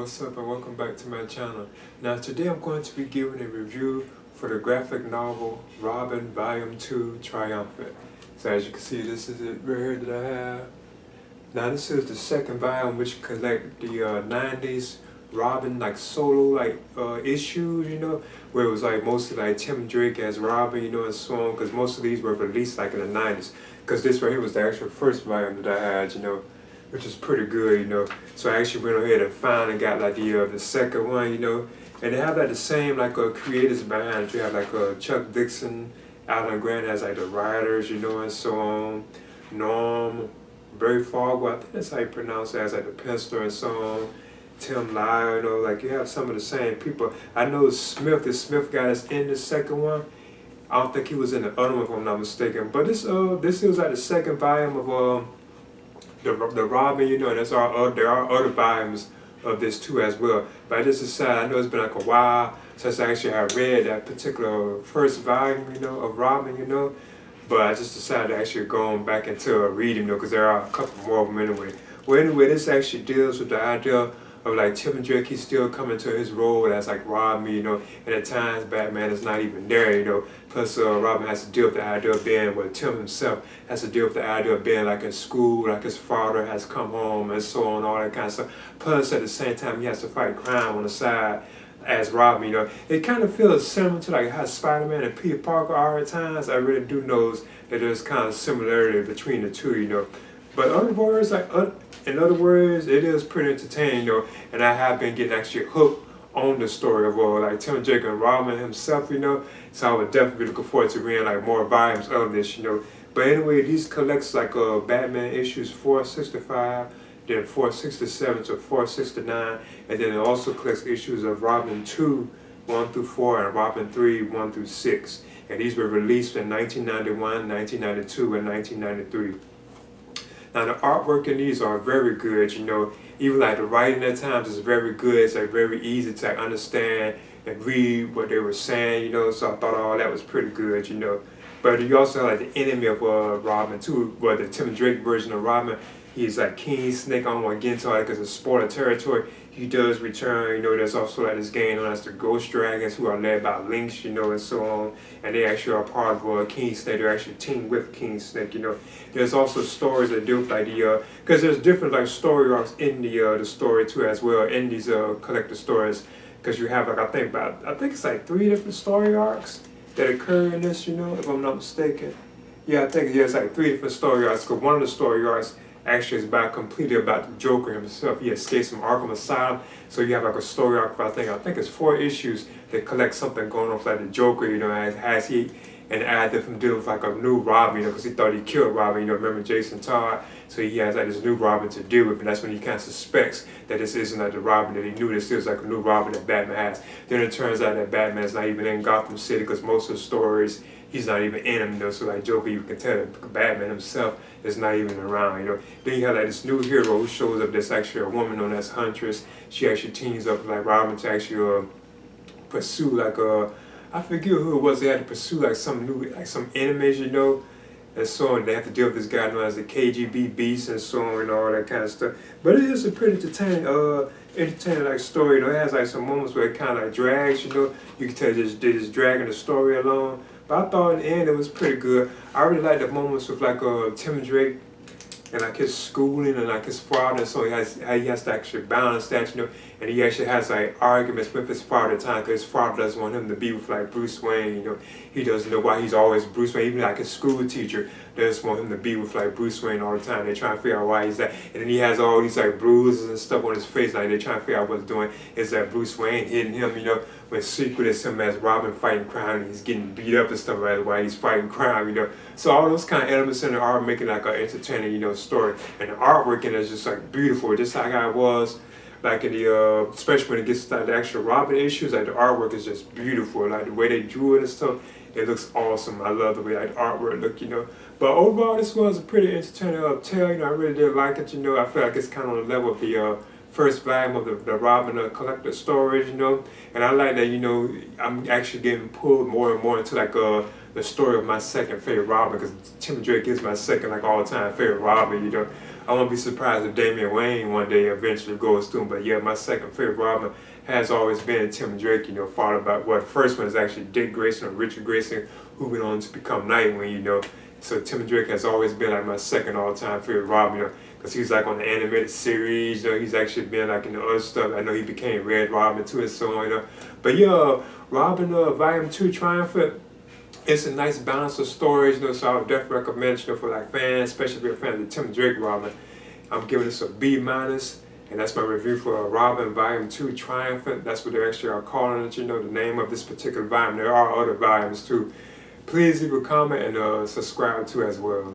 what's up and welcome back to my channel. Now today I'm going to be giving a review for the graphic novel Robin Volume 2 Triumphant. So as you can see, this is it right here that I have. Now this is the second volume which collect the 90s Robin solo issues, where it was mostly Tim Drake as Robin, and so on, because most of these were released in the 90s. Because this right here was the actual first volume that I had, which is pretty good, So I actually went ahead and found and got the second one, and they have the same creators behind it. You have Chuck Dixon, Alan Grant as the writers, and so on. Norm, Barry Fargo, I think that's how you pronounce it, as the penciler and so on. Tim Lyle, you have some of the same people. I know the Smith guy that's in the second one. I don't think he was in the other one if I'm not mistaken. But this is the second volume of the Robin, and there are other volumes of this too as well. But I just decided, I know it's been a while since I actually have read that particular first volume, of Robin, but I just decided to actually go on back into reading, because there are a couple more of them anyway. Well, anyway, this actually deals with the idea of Tim Drake. He's still coming to his role as Robin, and at times Batman is not even there, Plus Robin has to deal with the idea of being, Tim himself has to deal with the idea of being in school, his father has come home and so on, all that kind of stuff. Plus at the same time he has to fight crime on the side as Robin, It kind of feels similar to how Spider-Man and Peter Parker are at times. I really do know that there's kind of similarity between the two, But in other words, it is pretty entertaining, and I have been getting actually hooked on the story of Tim Drake and Robin himself, So I would definitely be looking forward to reading more volumes of this, But anyway, these collects Batman issues 465, then 467 to 469, and then it also collects issues of Robin 2, 1 through 4, and Robin 3, 1 through 6. And these were released in 1991, 1992, and 1993. Now the artwork in these are very good, Even the writing at times is very good. It's very easy to understand and read what they were saying, So I thought all that was pretty good, But you also have the enemy of Robin too, the Tim Drake version of Robin. He's King Snake. I don't want to get into it because it's spoiler territory. He does return, There's also this game known as the Ghost Dragons, who are led by Lynx, and so on. And they actually are part of King Snake. They're actually teamed with King Snake, There's also stories that deal with because there's different story arcs in the story too as well, in these collector stories. Because you have I think it's 3 different story arcs that occur in this, if I'm not mistaken. Yeah, I think it's 3 different story arcs. Because one of the story arcs actually is completely about the Joker himself. He escapes from Arkham Asylum, so you have a story arc. I think it's 4 issues that collect something going on with the Joker. As he and add him dealing with a new Robin, because he thought he killed Robin. Remember Jason Todd? So he has this new Robin to deal with, and that's when he kind of suspects that this isn't the Robin that he knew. This is a new Robin that Batman has. Then it turns out that Batman is not even in Gotham City, because most of the stories he's not even in them, So Joker, you can tell that Batman himself is not even around, Then you have this new hero who shows up. That's actually a woman known as Huntress. She actually teams up with Robin to actually pursue I forget who it was. They had to pursue some new some enemies, and so on. They have to deal with this guy known as the KGB Beast and so on and all that kind of stuff. But it is a pretty entertaining story. It has some moments where it kind of drags, You can tell they're just dragging the story along. But I thought in the end it was pretty good. I really like the moments with Tim Drake and his schooling and his father, so how he has to actually balance that, and he actually has arguments with his father at the time, because his father doesn't want him to be with Bruce Wayne, He doesn't know why he's always Bruce Wayne. Even his school teacher doesn't want him to be with Bruce Wayne all the time. They're trying to figure out why he's that, and then he has all these bruises and stuff on his face. They're trying to figure out what's doing. Is that Bruce Wayne hitting him, when secret is him as Robin fighting crime, and he's getting beat up and stuff while he's fighting crime, So all those kind of elements in there are making an entertaining, story. And the artwork in it is just beautiful, just like how it was in the especially when it gets to the actual Robin issues. The artwork is just beautiful. The way they drew it and stuff, it looks awesome. I love the way the artwork look, But overall, this was a pretty entertaining tale. I really did like it. I feel like it's kind of on the level of the first volume of the Robin collector stories, And I like that, I'm actually getting pulled more and more into the story of my second favorite Robin, because Tim Drake is my second like all-time favorite Robin. You know, I won't be surprised if Damian Wayne one day eventually goes through. But yeah, my second favorite Robin has always been Tim Drake. You know, followed by the first one is actually Dick Grayson or Richard Grayson, who went on to become Nightwing. You know, so Tim Drake has always been like my second all-time favorite Robin. You know, because he's like on the animated series. You know, he's actually been like in the other stuff. I know he became Red Robin too and so on. You know, but yeah, Robin Volume 2 Triumphant. It's a nice balance of stories, you know, so I would definitely recommend, you know, for like fans, especially if you're a fan of the Tim Drake Robin. I'm giving this a B-, and that's my review for Robin Volume 2 Triumphant. That's what they actually are calling it, you know, the name of this particular volume. There are other volumes too. Please leave a comment and subscribe too as well.